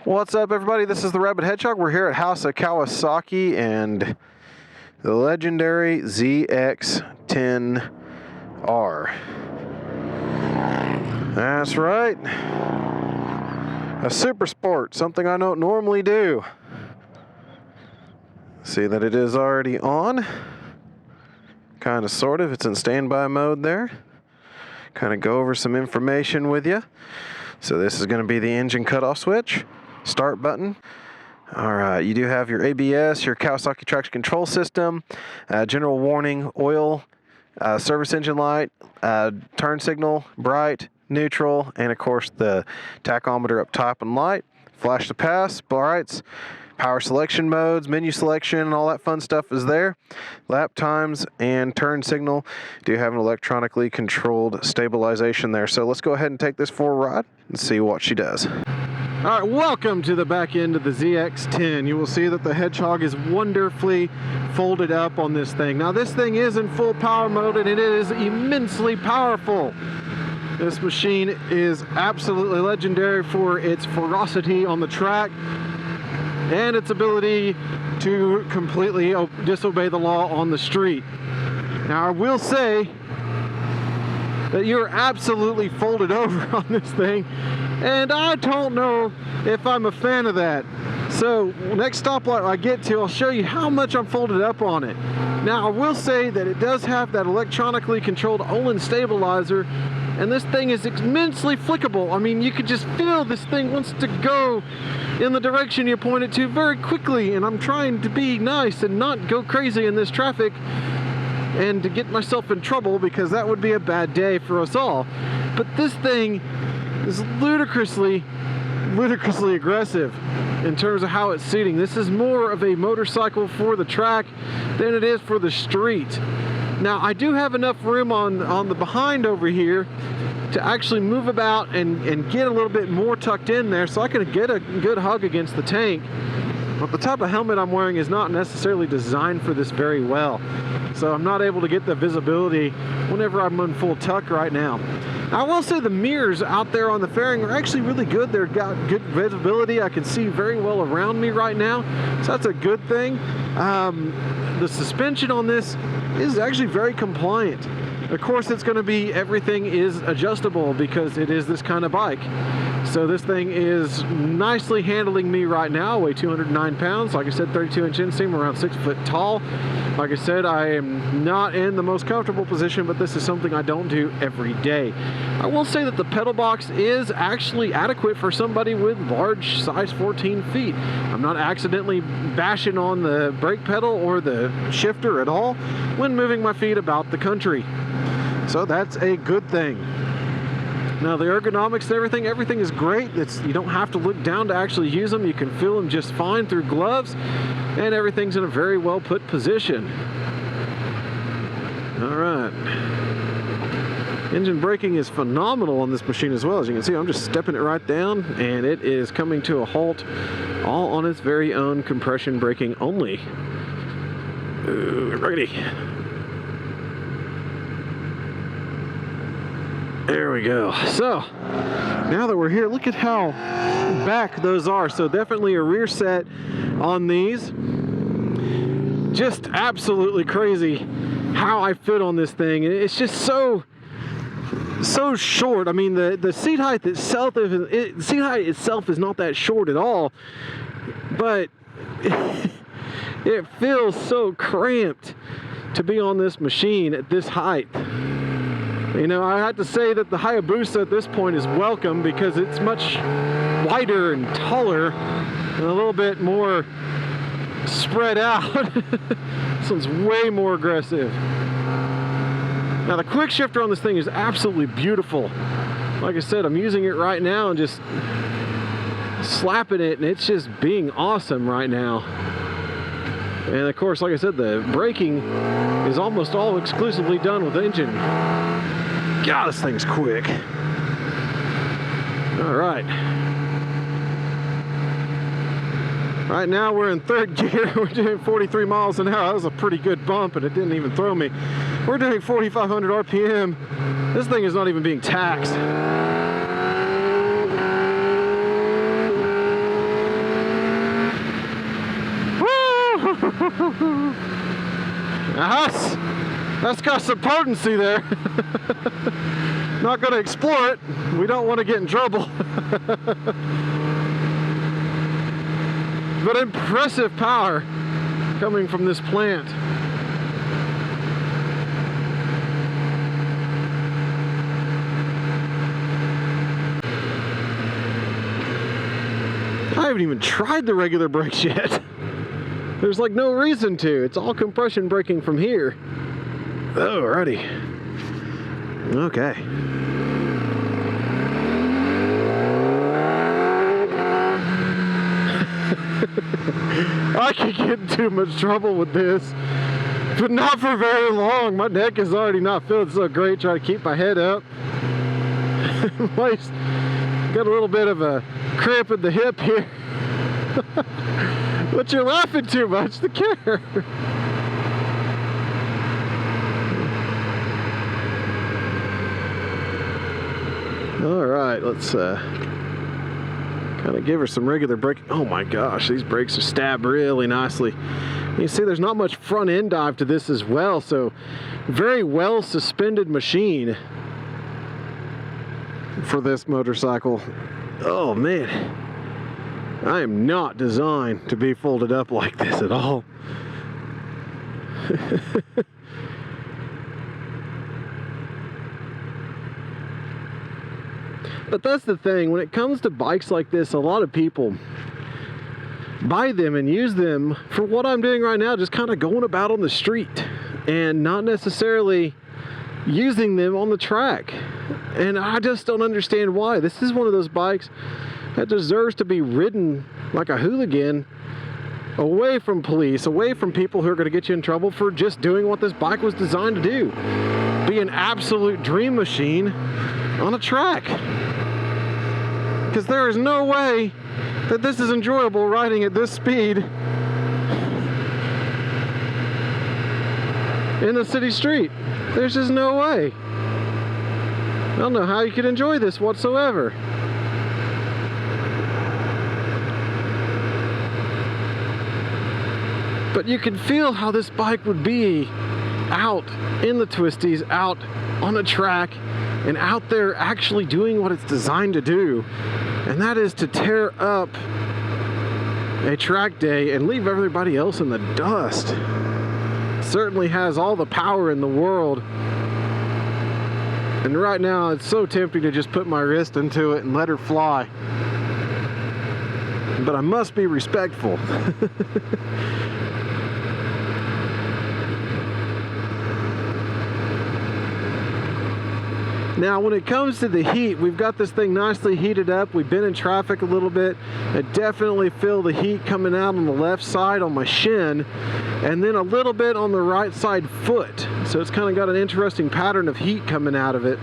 What's up, everybody? This is the Rabid Hedgehog. We're here at House of Kawasaki and the legendary ZX10R. That's right. A super sport, something I don't normally do. See that it is already on. Kind of, sort of. It's in standby mode there. Kind of go over some information with you. So this is going to be the engine cutoff switch. Start button. Alright, you do have your ABS, your Kawasaki Traction Control system, general warning, oil, service engine light, turn signal, bright, neutral, and of course the tachometer up top and light, flash to pass, brights, power selection modes, menu selection, and all that fun stuff is there. Lap times and turn signal. Do have an electronically controlled stabilization there. So let's go ahead and take this for a ride and see what she does. All right, welcome to the back end of the ZX10. You will see that the Hedgehog is wonderfully folded up on this thing. Now this thing is in full power mode and it is immensely powerful. This machine is absolutely legendary for its ferocity on the track and its ability to completely disobey the law on the street. Now I will say that you're absolutely folded over on this thing, and I don't know if I'm a fan of that. So next stoplight I get to, I'll show you how much I'm folded up on it. Now I will say that it does have that electronically controlled Olin stabilizer, and this thing is immensely flickable. I mean, you could just feel this thing wants to go in the direction you point it to very quickly, and I'm trying to be nice and not go crazy in this traffic and to get myself in trouble, because that would be a bad day for us all. But this thing is ludicrously aggressive in terms of how it's seating. This is more of a motorcycle for the track than it is for the street. Now I do have enough room on the behind over here to actually move about and get a little bit more tucked in there, so I can get a good hug against the tank. But the type of helmet I'm wearing is not necessarily designed for this very well, so I'm not able to get the visibility whenever I'm in full tuck right now. I will say the mirrors out there on the fairing are actually really good. They've got good visibility. I can see very well around me right now, so that's a good thing. The suspension on this is actually very compliant. Of course, it's going to be, everything is adjustable because it is this kind of bike. So this thing is nicely handling me right now. I weigh 209 pounds. Like I said, 32-inch inseam, around 6 foot tall. Like I said, I am not in the most comfortable position, but this is something I don't do every day. I will say that the pedal box is actually adequate for somebody with large size 14 feet. I'm not accidentally bashing on the brake pedal or the shifter at all when moving my feet about the country. So that's a good thing. Now the ergonomics and everything is great. You don't have to look down to actually use them. You can feel them just fine through gloves, and everything's in a very well put position. All right. Engine braking is phenomenal on this machine as well. As you can see, I'm just stepping it right down and it is coming to a halt, all on its very own compression braking only. Ooh, righty. There we go. So now that we're here, look at how back those are. So definitely a rear set on these. Just absolutely crazy how I fit on this thing. It's just so short. I mean, the seat height itself is not that short at all, but it feels so cramped to be on this machine at this height. You know, I have to say that the Hayabusa at this point is welcome because it's much wider and taller and a little bit more spread out. This one's way more aggressive. Now the quick shifter on this thing is absolutely beautiful. Like I said, I'm using it right now and just slapping it, and it's just being awesome right now. And of course, like I said, the braking is almost all exclusively done with the engine. God, this thing's quick. All right. Right now we're in third gear. We're doing 43 miles an hour. That was a pretty good bump and it didn't even throw me. We're doing 4,500 RPM. This thing is not even being taxed. That's got some potency there. Not going to explore it. We don't want to get in trouble. But impressive power coming from this plant. I haven't even tried the regular brakes yet. There's like no reason to. It's all compression braking from here. Alrighty. Okay. I could get in too much trouble with this, but not for very long. My neck is already not feeling so great trying to keep my head up. Got a little bit of a cramp in the hip here. But you're laughing too much to care. Alright, let's kind of give her some regular braking. Oh my gosh, these brakes are stabbed really nicely. You see there's not much front end dive to this as well, so very well suspended machine for this motorcycle. Oh man, I am not designed to be folded up like this at all. But that's the thing, when it comes to bikes like this, a lot of people buy them and use them for what I'm doing right now, just kind of going about on the street and not necessarily using them on the track. And I just don't understand why. This is one of those bikes that deserves to be ridden like a hooligan, away from police, away from people who are going to get you in trouble for just doing what this bike was designed to do. Be an absolute dream machine on a track. Because there is no way that this is enjoyable riding at this speed in the city street. There's just no way. I don't know how you could enjoy this whatsoever. But you can feel how this bike would be out in the twisties, out on a track, and out there actually doing what it's designed to do. And that is to tear up a track day and leave everybody else in the dust. Certainly has all the power in the world. And right now it's so tempting to just put my wrist into it and let her fly. But I must be respectful. Now, when it comes to the heat, we've got this thing nicely heated up. We've been in traffic a little bit. I definitely feel the heat coming out on the left side on my shin, and then a little bit on the right side foot. So it's kind of got an interesting pattern of heat coming out of it.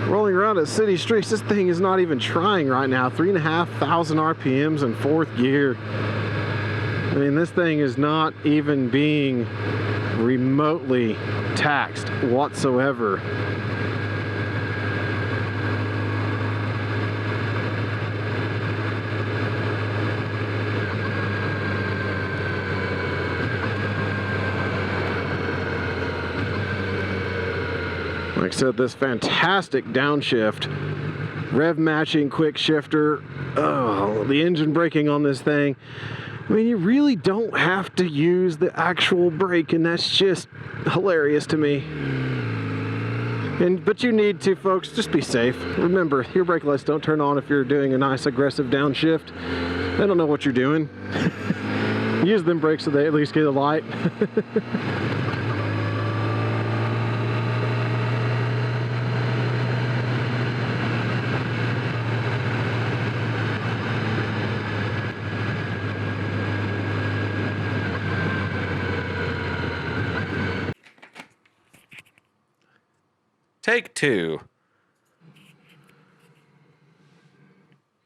Rolling around at city streets, this thing is not even trying right now. 3,500 RPMs in fourth gear. I mean, this thing is not even being remotely taxed whatsoever. Like I said, this fantastic downshift, rev matching quick shifter. Oh, the engine braking on this thing. I mean, you really don't have to use the actual brake, and that's just hilarious to me. But you need to, folks. Just be safe. Remember, your brake lights don't turn on if you're doing a nice aggressive downshift. They don't know what you're doing. Use them brakes so they at least get a light. Take two.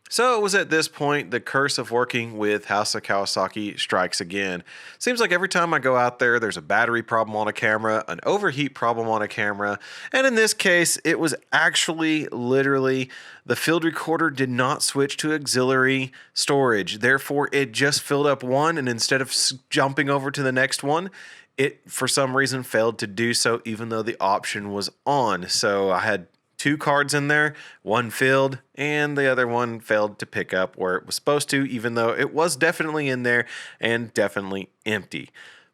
So it was at this point the curse of working with House of Kawasaki strikes again. Seems like every time I go out there, there's a battery problem on a camera, an overheat problem on a camera, and in this case, it was actually literally the field recorder did not switch to auxiliary storage. Therefore, it just filled up one, and instead of jumping over to the next one, it for some reason failed to do so, even though the option was on. So I had 2 cards in there, one filled, and the other one failed to pick up where it was supposed to, even though it was definitely in there and definitely empty.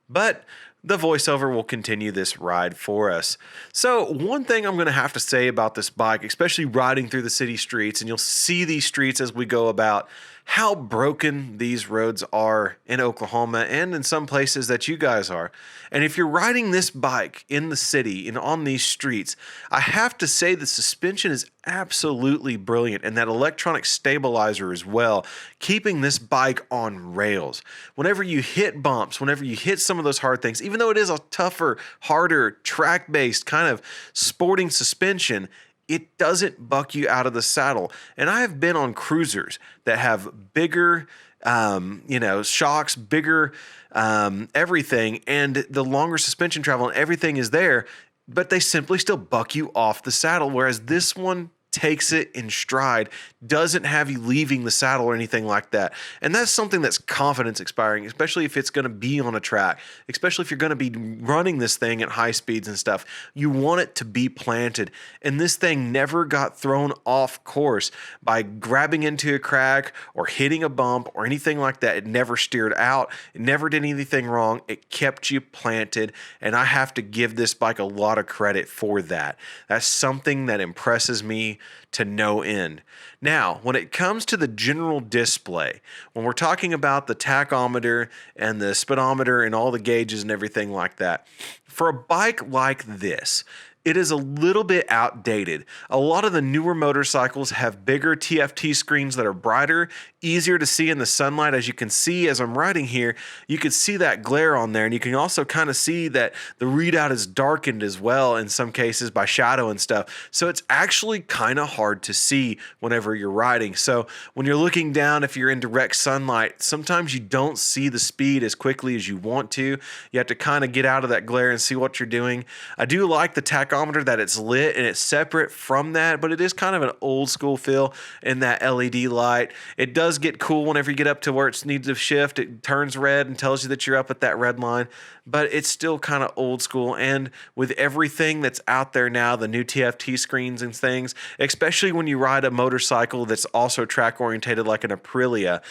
But the voiceover will continue this ride for us. So one thing I'm going to have to say about this bike, especially riding through the city streets, and you'll see these streets as we go about, how broken these roads are in Oklahoma and in some places that you guys are. And if you're riding this bike in the city and on these streets, I have to say the suspension is absolutely brilliant, and that electronic stabilizer as well, keeping this bike on rails. Whenever you hit bumps, whenever you hit some of those hard things, even though it is a tougher, harder, track-based kind of sporting suspension, it doesn't buck you out of the saddle. And I have been on cruisers that have bigger, shocks, bigger everything, and the longer suspension travel and everything is there, but they simply still buck you off the saddle, whereas this one takes it in stride, doesn't have you leaving the saddle or anything like that. And that's something that's confidence inspiring, especially if it's going to be on a track, especially if you're going to be running this thing at high speeds and stuff. You want it to be planted. And this thing never got thrown off course by grabbing into a crack or hitting a bump or anything like that. It never steered out. It never did anything wrong. It kept you planted. And I have to give this bike a lot of credit for that. That's something that impresses me to no end. Now, when it comes to the general display, when we're talking about the tachometer and the speedometer and all the gauges and everything like that, for a bike like this, it is a little bit outdated. A lot of the newer motorcycles have bigger TFT screens that are brighter, easier to see in the sunlight. As you can see as I'm riding here, you can see that glare on there, and you can also kind of see that the readout is darkened as well in some cases by shadow and stuff. So it's actually kind of hard to see whenever you're riding. So when you're looking down, if you're in direct sunlight, sometimes you don't see the speed as quickly as you want to. You have to kind of get out of that glare and see what you're doing. I do like the tachometer that it's lit and it's separate from that, but it is kind of an old school feel in that LED light. It does get cool whenever you get up to where it needs to shift. It turns red and tells you that you're up at that red line, but it's still kind of old school. And with everything that's out there now, the new TFT screens and things, especially when you ride a motorcycle that's also track orientated like an Aprilia,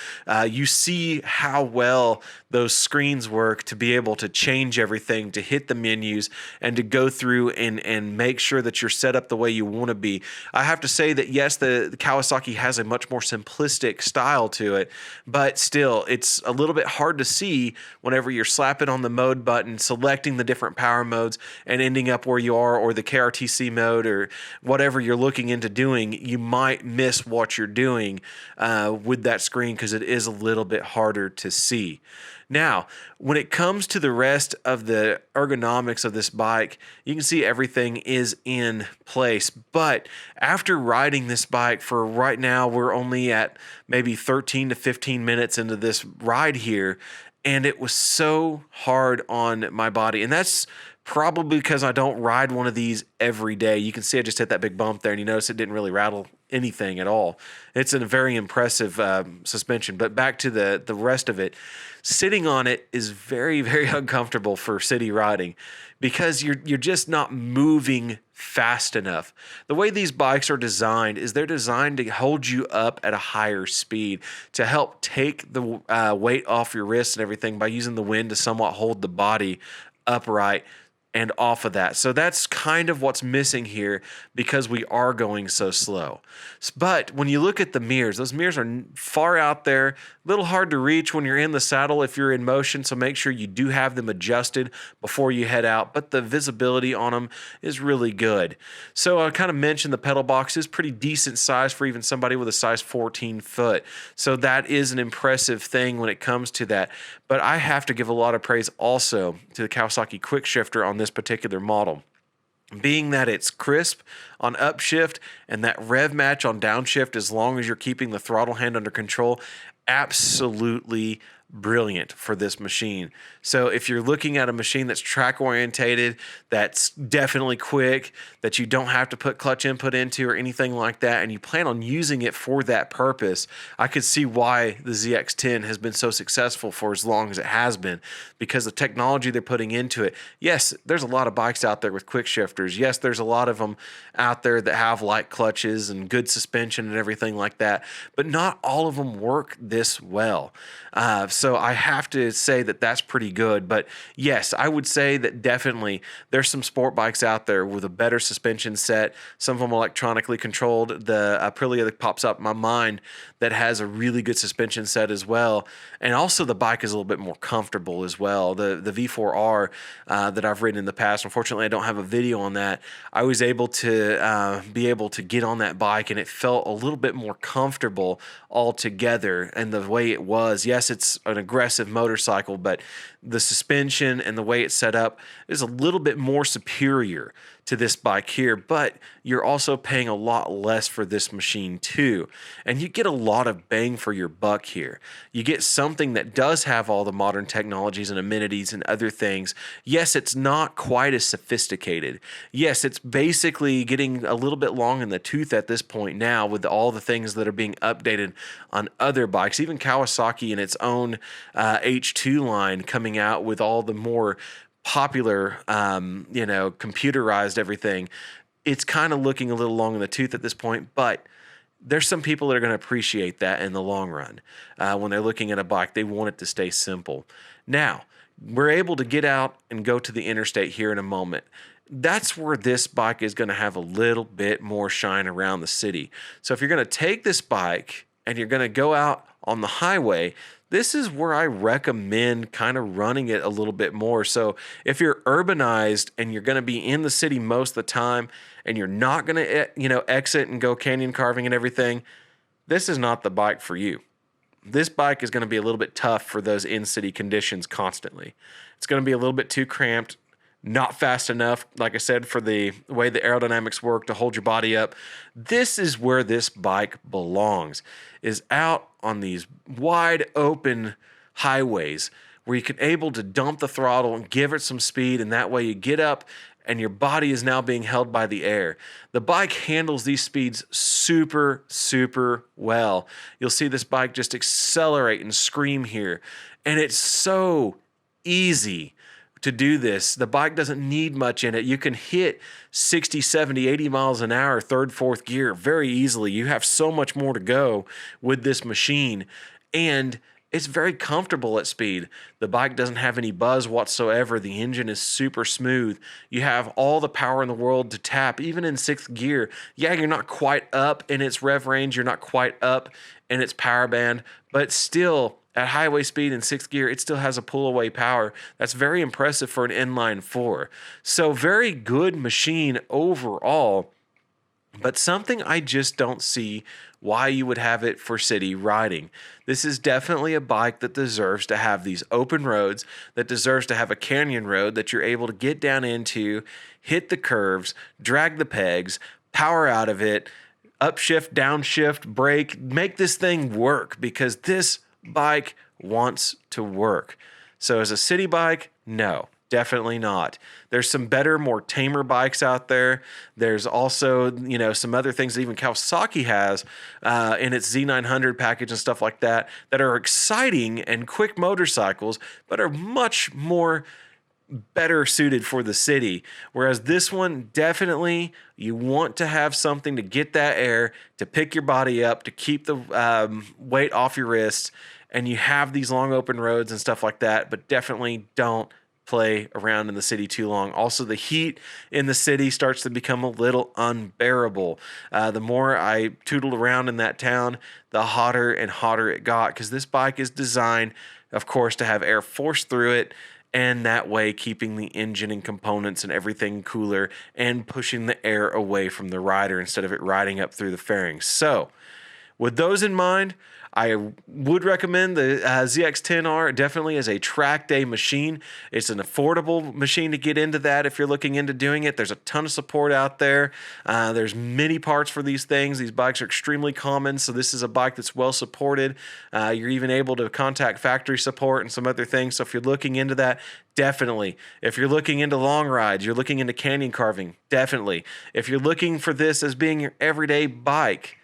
you see how well those screens work to be able to change everything, to hit the menus, and to go through and make sure that you're set up the way you want to be. I have to say that yes, the Kawasaki has a much more simplistic style to it, but still, it's a little bit hard to see whenever you're slapping on the mode button, selecting the different power modes, and ending up where you are, or the KRTC mode, or whatever you're looking into doing. You might miss what you're doing with that screen because it is a little bit harder to see. Now, when it comes to the rest of the ergonomics of this bike, you can see everything is in place. But after riding this bike for right now, we're only at maybe 13 to 15 minutes into this ride here, and it was so hard on my body. And that's probably because I don't ride one of these every day. You can see I just hit that big bump there, and you notice it didn't really rattle anything at all. It's a very impressive suspension. But back to the rest of it, sitting on it is very, very uncomfortable for city riding because you're just not moving fast enough. The way these bikes are designed is they're designed to hold you up at a higher speed to help take the weight off your wrists and everything by using the wind to somewhat hold the body upright and off of that. So that's kind of what's missing here because we are going so slow. But when you look at the mirrors, those mirrors are far out there, a little hard to reach when you're in the saddle if you're in motion, so make sure you do have them adjusted before you head out, but the visibility on them is really good. So I kind of mentioned the pedal box is pretty decent size for even somebody with a size 14 foot. So that is an impressive thing when it comes to that. But I have to give a lot of praise also to the Kawasaki Quick Shifter on this particular model. being that it's crisp on upshift and that rev match on downshift, as long as you're keeping the throttle hand under control, absolutely brilliant for this machine. So if you're looking at a machine that's track orientated, that's definitely quick, that you don't have to put clutch input into or anything like that, and you plan on using it for that purpose, I could see why the ZX10 has been so successful for as long as it has been, because the technology they're putting into it. Yes, there's a lot of bikes out there with quick shifters. Yes, there's a lot of them out there that have light clutches and good suspension and everything like that, but not all of them work this well. So I have to say that that's pretty good. But yes, I would say that definitely there's some sport bikes out there with a better suspension set, some of them electronically controlled. The Aprilia that pops up in my mind that has a really good suspension set as well. And also the bike is a little bit more comfortable as well. The V4R that I've ridden in the past, unfortunately I don't have a video on that. I was able to be able to get on that bike, and it felt a little bit more comfortable altogether. And the way it was, yes, it's an aggressive motorcycle, but the suspension and the way it's set up is a little bit more superior to this bike here, but you're also paying a lot less for this machine too. And you get a lot of bang for your buck here. You get something that does have all the modern technologies and amenities and other things. Yes, it's not quite as sophisticated. Yes, it's basically getting a little bit long in the tooth at this point now with all the things that are being updated on other bikes. Even Kawasaki in its own H2 line coming out with all the more popular, computerized everything. It's kind of looking a little long in the tooth at this point, but there's some people that are going to appreciate that in the long run. When they're looking at a bike, they want it to stay simple. Now, we're able to get out and go to the interstate here in a moment. That's where this bike is going to have a little bit more shine around the city. So if you're going to take this bike and you're going to go out on the highway, this is where I recommend kind of running it a little bit more. So if you're urbanized and you're going to be in the city most of the time and you're not going to, exit and go canyon carving and everything, this is not the bike for you. This bike is going to be a little bit tough for those in-city conditions constantly. It's going to be a little bit too cramped, not fast enough, like I said, for the way the aerodynamics work to hold your body up. This is where this bike belongs, is out on these wide open highways where you can able to dump the throttle and give it some speed, and that way you get up and your body is now being held by the air. The bike handles these speeds super, super well. You'll see this bike just accelerate and scream here, and it's so easy to do this. The bike doesn't need much in it. You can hit 60, 70, 80 miles an hour, third, fourth gear very easily. You have so much more to go with this machine, and it's very comfortable at speed. The bike doesn't have any buzz whatsoever. The engine is super smooth. You have all the power in the world to tap, even in sixth gear. Yeah, you're not quite up in its rev range. You're not quite up in its power band, but still, at highway speed in sixth gear, it still has a pull-away power. That's very impressive for an inline four. So very good machine overall, but something I just don't see why you would have it for city riding. This is definitely a bike that deserves to have these open roads, that deserves to have a canyon road that you're able to get down into, hit the curves, drag the pegs, power out of it, upshift, downshift, brake, make this thing work, because this bike wants to work. So as a city bike, no, definitely not. There's some better, more tamer bikes out there. There's also, some other things that even Kawasaki has in its Z900 package and stuff like that are exciting and quick motorcycles, but are much more better suited for the city. Whereas this one, definitely you want to have something to get that air, to pick your body up, to keep the weight off your wrists, and you have these long open roads and stuff like that, but definitely don't play around in the city too long. Also, the heat in the city starts to become a little unbearable. The more I tootled around in that town, the hotter and hotter it got, because this bike is designed, of course, to have air force through it, and that way keeping the engine and components and everything cooler and pushing the air away from the rider instead of it riding up through the fairings. So with those in mind, I would recommend the ZX10R definitely as a track day machine. It's an affordable machine to get into that if you're looking into doing it. There's a ton of support out there. There's many parts for these things. These bikes are extremely common, so this is a bike that's well supported. You're even able to contact factory support and some other things. So if you're looking into that, definitely. If you're looking into long rides, you're looking into canyon carving, definitely. If you're looking for this as being your everyday bike,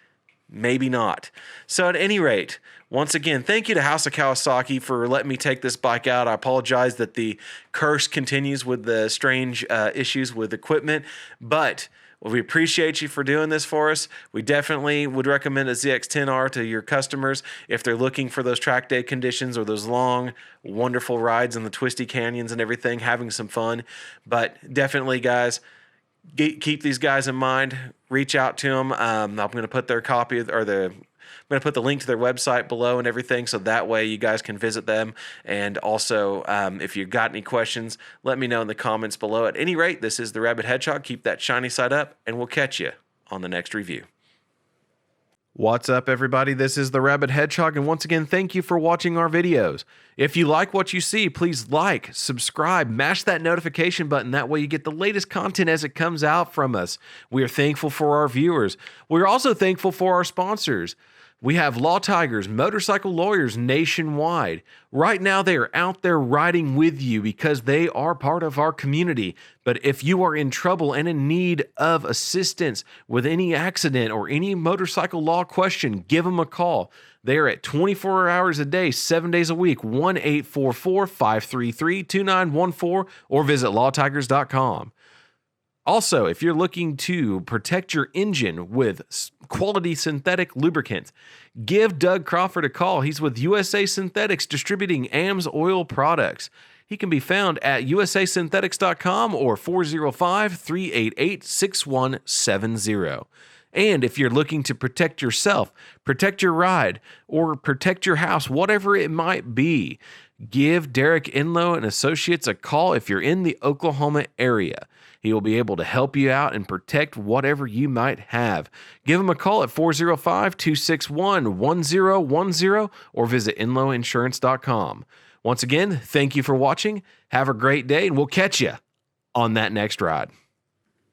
maybe not. So at any rate, once again, thank you to House of Kawasaki for letting me take this bike out. I apologize that the curse continues with the strange issues with equipment, but we appreciate you for doing this for us. We definitely would recommend a ZX10R to your customers if they're looking for those track day conditions or those long, wonderful rides in the twisty canyons and everything, having some fun. But definitely, guys, keep these guys in mind. Reach out to them. I'm going to put their copy or I'm going to put the link to their website below and everything, so that way you guys can visit them. And also, if you've got any questions, let me know in the comments below. At any rate, this is the Rabid Hedgehog. Keep that shiny side up, and we'll catch you on the next review. What's up, everybody? This is the Rabid Hedgehog, and once again, thank you for watching our videos. If you like what you see, please like, subscribe, mash that notification button. That way you get the latest content as it comes out from us. We are thankful for our viewers. We're also thankful for our sponsors. We have Law Tigers, motorcycle lawyers nationwide. Right now, they are out there riding with you because they are part of our community. But if you are in trouble and in need of assistance with any accident or any motorcycle law question, give them a call. They are at 24 hours a day, 7 days a week, 1-844-533-2914, or visit lawtigers.com. Also, if you're looking to protect your engine with quality synthetic lubricants, give Doug Crawford a call. He's with USA Synthetics, distributing AMS oil products. He can be found at usasynthetics.com or 405-388-6170. And if you're looking to protect yourself, protect your ride, or protect your house, whatever it might be, give Derek Enloe and Associates a call if you're in the Oklahoma area. He will be able to help you out and protect whatever you might have. Give him a call at 405-261-1010 or visit enloeinsurance.com. Once again, thank you for watching. Have a great day, and we'll catch you on that next ride.